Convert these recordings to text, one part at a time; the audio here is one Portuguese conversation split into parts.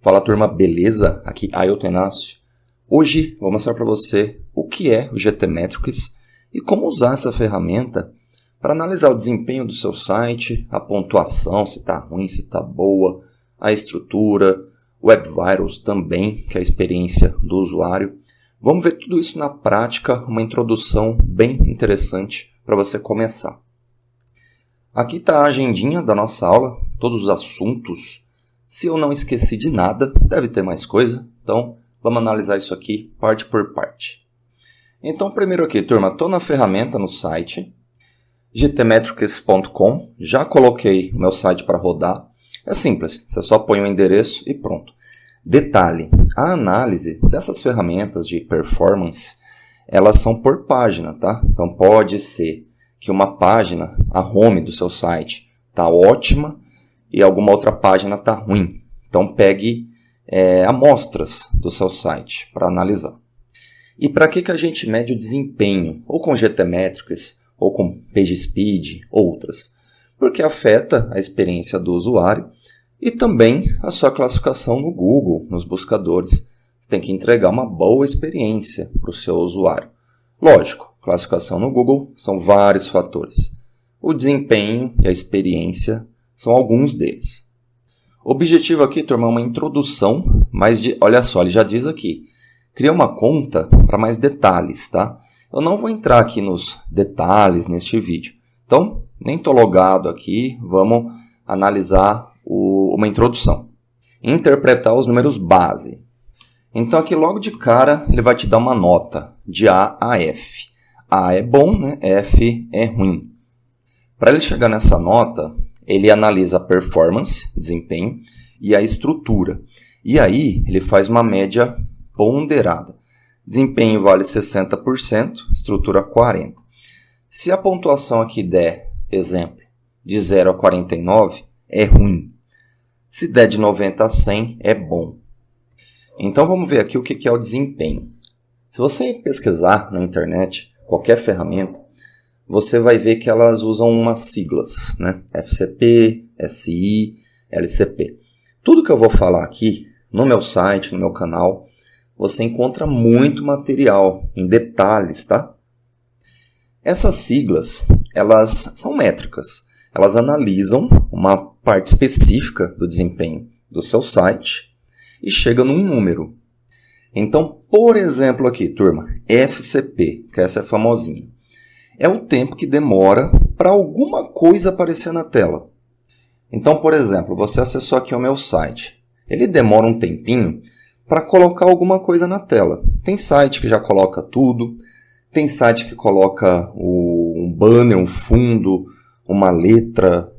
Fala turma, beleza? Aqui Ailton Inácio. Hoje vou mostrar para você o que é o GTmetrix e como usar essa ferramenta para analisar o desempenho do seu site, a pontuação, se está ruim, se está boa, a estrutura, Web Vitals também, que é a experiência do usuário. Vamos ver tudo isso na prática, uma introdução bem interessante para você começar. Aqui está a agendinha da nossa aula, todos os assuntos. Se eu não esqueci de nada, deve ter mais coisa, então vamos analisar isso aqui parte por parte. Então, primeiro aqui, turma, estou na ferramenta no site, gtmetrix.com, já coloquei o meu site para rodar. É simples, você só põe o endereço e pronto. Detalhe, a análise dessas ferramentas de performance, elas são por página, tá? Então pode ser que uma página, a home do seu site, está ótima, e alguma outra página está ruim. Então pegue amostras do seu site para analisar. E para que a gente mede o desempenho? Ou com GTmetrix, ou com PageSpeed, outras. Porque afeta a experiência do usuário e também a sua classificação no Google, nos buscadores. Você tem que entregar uma boa experiência para o seu usuário. Lógico, classificação no Google são vários fatores. O desempenho e a experiência são alguns deles. O objetivo aqui, turma, é uma introdução, mas olha só, ele já diz aqui, cria uma conta para mais detalhes, tá? Eu não vou entrar aqui nos detalhes neste vídeo. Então, nem estou logado aqui, vamos analisar uma introdução. Interpretar os números base. Então, aqui logo de cara, ele vai te dar uma nota de A a F. A é bom, né? F é ruim. Para ele chegar nessa nota, ele analisa a performance, desempenho, e a estrutura. E aí, ele faz uma média ponderada. Desempenho vale 60%, estrutura 40%. Se a pontuação aqui der, exemplo, de 0 a 49, é ruim. Se der de 90 a 100, é bom. Então, vamos ver aqui o que é o desempenho. Se você pesquisar na internet, qualquer ferramenta, você vai ver que elas usam umas siglas, né? FCP, SI, LCP. Tudo que eu vou falar aqui, no meu site, no meu canal, você encontra muito material, em detalhes, tá? Essas siglas, elas são métricas. Elas analisam uma parte específica do desempenho do seu site e chegam num número. Então, por exemplo aqui, turma, FCP, que essa é famosinha. É o tempo que demora para alguma coisa aparecer na tela. Então, por exemplo, você acessou aqui o meu site. Ele demora um tempinho para colocar alguma coisa na tela. Tem site que já coloca tudo, tem site que coloca um banner, um fundo, uma letra.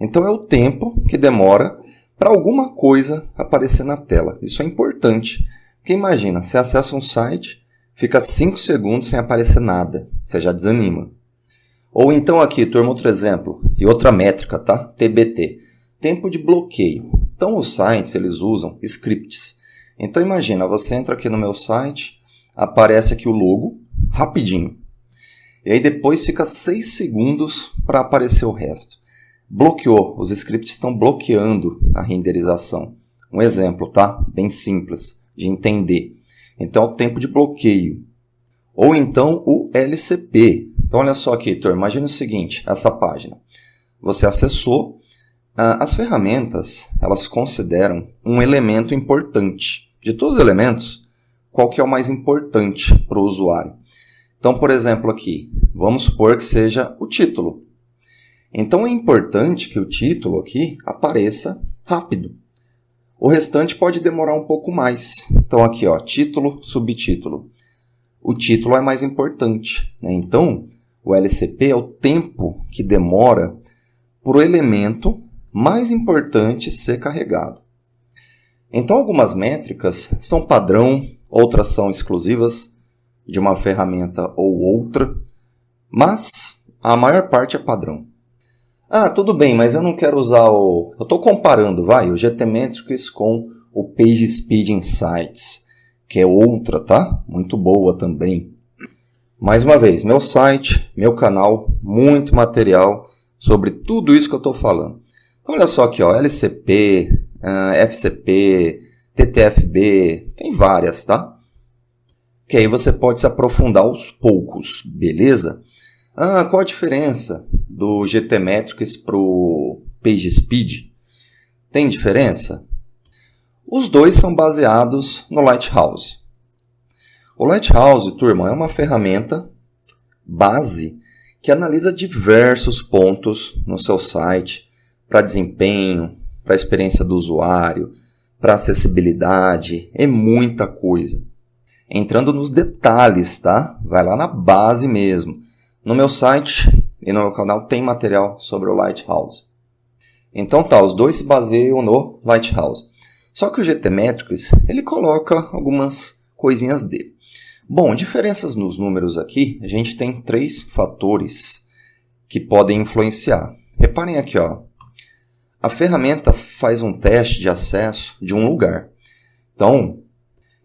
Então, é o tempo que demora para alguma coisa aparecer na tela. Isso é importante, porque imagina, você acessa um site, fica 5 segundos sem aparecer nada. Você já desanima. Ou então aqui, turma, outro exemplo. E outra métrica, tá? TBT. Tempo de bloqueio. Então, os sites, eles usam scripts. Então, imagina, você entra aqui no meu site, aparece aqui o logo, rapidinho. E aí depois fica 6 segundos para aparecer o resto. Bloqueou. Os scripts estão bloqueando a renderização. Um exemplo, tá? Bem simples de entender. Então, é o tempo de bloqueio. Ou então o LCP. Então, olha só aqui, turma. Imagina o seguinte, essa página. Você acessou. As ferramentas, elas consideram um elemento importante. De todos os elementos, qual que é o mais importante para o usuário? Então, por exemplo, aqui, vamos supor que seja o título. Então, é importante que o título aqui apareça rápido. O restante pode demorar um pouco mais. Então, aqui, ó, título, subtítulo. O título é mais importante, né? Então, o LCP é o tempo que demora para o elemento mais importante ser carregado. Então, algumas métricas são padrão, outras são exclusivas de uma ferramenta ou outra, mas a maior parte é padrão. Ah, tudo bem, mas eu não quero usar eu estou comparando, o GTmetrix com o PageSpeed Insights, que é outra, tá? Muito boa também. Mais uma vez, meu site, meu canal, muito material sobre tudo isso que eu estou falando. Então, olha só aqui, ó, LCP, FCP, TTFB, tem várias, tá? Que aí você pode se aprofundar aos poucos, beleza? Qual a diferença do GTmetrix para o PageSpeed? Tem diferença? Os dois são baseados no Lighthouse. O Lighthouse, turma, é uma ferramenta base que analisa diversos pontos no seu site para desempenho, para a experiência do usuário, para acessibilidade, é muita coisa. Entrando nos detalhes, tá? Vai lá na base mesmo. No meu site e no meu canal tem material sobre o Lighthouse. Então tá, os dois se baseiam no Lighthouse. Só que o GTmetrix, ele coloca algumas coisinhas dele. Bom, diferenças nos números aqui, a gente tem 3 fatores que podem influenciar. Reparem aqui, ó. A ferramenta faz um teste de acesso de um lugar. Então,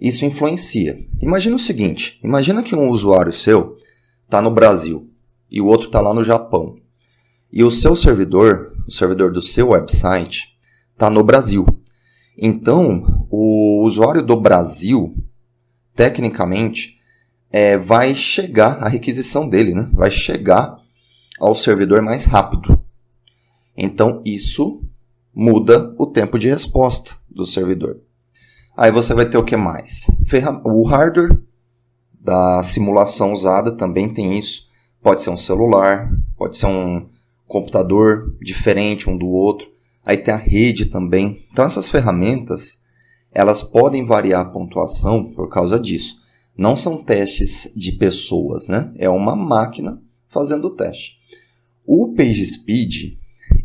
isso influencia. Imagina o seguinte, imagina que um usuário seu está no Brasil e o outro está lá no Japão. E o seu servidor, o servidor do seu website, está no Brasil. Então, o usuário do Brasil, tecnicamente, vai chegar, a requisição dele, né? Vai chegar ao servidor mais rápido. Então, isso muda o tempo de resposta do servidor. Aí você vai ter o que mais? O hardware da simulação usada também tem isso. Pode ser um celular, pode ser um computador diferente um do outro. Aí tem a rede também. Então essas ferramentas, elas podem variar a pontuação por causa disso. Não são testes de pessoas, né? É uma máquina fazendo o teste. O PageSpeed,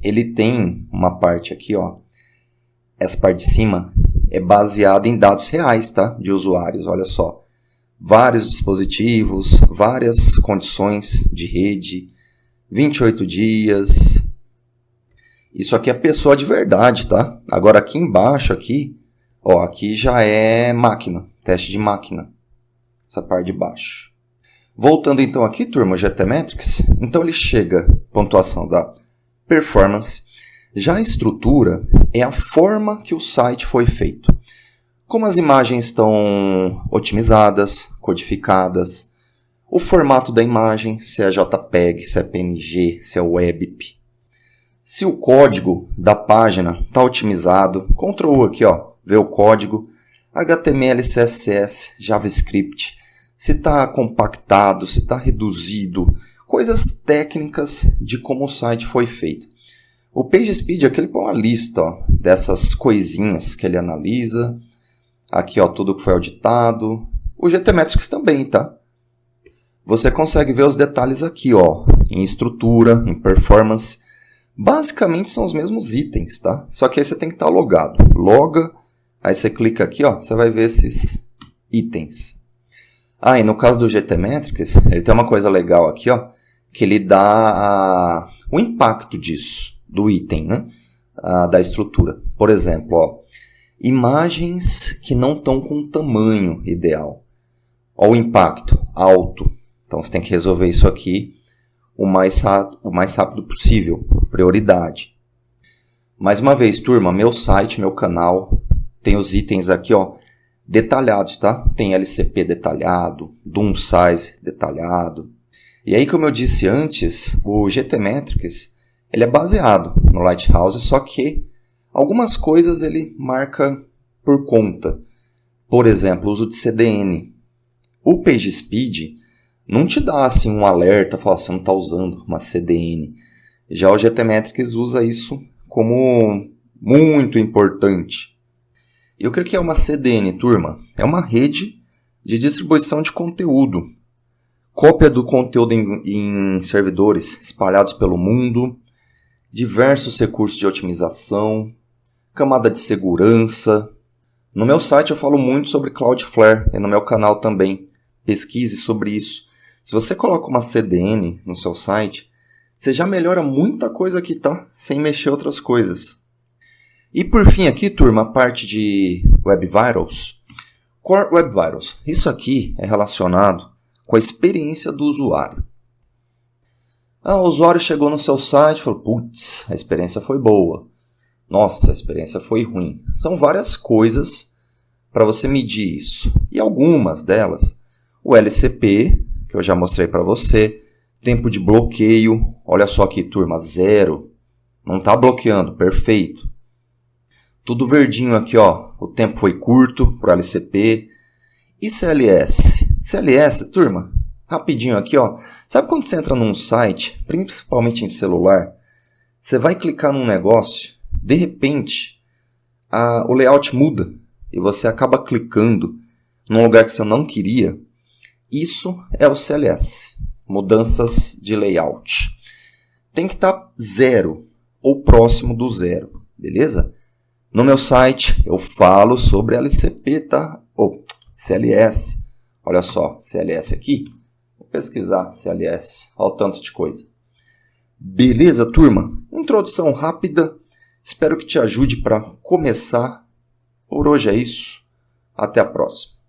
ele tem uma parte aqui, ó. Essa parte de cima é baseada em dados reais, tá? De usuários, olha só. Vários dispositivos, várias condições de rede, 28 dias. Isso aqui é pessoa de verdade, tá? Agora aqui embaixo, aqui já é máquina, teste de máquina. Essa parte de baixo. Voltando então aqui, turma, o GTmetrix. Então ele chega, pontuação da performance. Já a estrutura é a forma que o site foi feito. Como as imagens estão otimizadas, codificadas, o formato da imagem, se é JPEG, se é PNG, se é WebP. Se o código da página está otimizado, Ctrl U aqui, ó, ver o código, HTML, CSS, JavaScript, se está compactado, se está reduzido, coisas técnicas de como o site foi feito. O PageSpeed aqui ele põe uma lista, ó, dessas coisinhas que ele analisa. Aqui, ó, tudo que foi auditado. O GTmetrix também, tá? Você consegue ver os detalhes aqui, ó, em estrutura, em performance. Basicamente são os mesmos itens, tá? Só que aí você tem que estar logado. Loga, aí você clica aqui, ó, você vai ver esses itens. E no caso do GTmetrix, ele tem uma coisa legal aqui, ó, que ele dá o impacto disso, do item, né? Da estrutura. Por exemplo, ó, imagens que não estão com o tamanho ideal. Ó, o impacto alto. Então você tem que resolver isso aqui o mais rápido possível. Prioridade. Mais uma vez, turma, meu site, meu canal, tem os itens aqui, ó, detalhados, tá? Tem LCP detalhado, DOM size detalhado. E aí, como eu disse antes, o GTmetrix, ele é baseado no Lighthouse, só que algumas coisas ele marca por conta. Por exemplo, o uso de CDN. O PageSpeed não te dá assim um alerta, fala, você não está usando uma CDN. Já o GTmetrix usa isso como muito importante. E o que é uma CDN, turma? É uma rede de distribuição de conteúdo. Cópia do conteúdo em servidores espalhados pelo mundo, diversos recursos de otimização, camada de segurança. No meu site eu falo muito sobre Cloudflare e no meu canal também. Pesquise sobre isso. Se você coloca uma CDN no seu site, você já melhora muita coisa aqui, tá? Sem mexer outras coisas. E por fim aqui, turma, a parte de Web Vitals. Core Web Vitals. Isso aqui é relacionado com a experiência do usuário. O usuário chegou no seu site e falou, putz, a experiência foi boa. Nossa, a experiência foi ruim. São várias coisas para você medir isso. E algumas delas, o LCP, que eu já mostrei para você, tempo de bloqueio, olha só aqui, turma, 0. Não está bloqueando, perfeito. Tudo verdinho aqui, ó. O tempo foi curto para o LCP. E CLS? CLS, turma, rapidinho aqui, ó. Sabe quando você entra num site, principalmente em celular, você vai clicar num negócio, de repente, o layout muda e você acaba clicando num lugar que você não queria? Isso é o CLS, mudanças de layout. Tem que estar 0 ou próximo do 0, beleza? No meu site eu falo sobre LCP, tá? Ou CLS. Olha só, CLS aqui. Vou pesquisar CLS. Olha o tanto de coisa. Beleza, turma? Introdução rápida. Espero que te ajude para começar. Por hoje é isso. Até a próxima.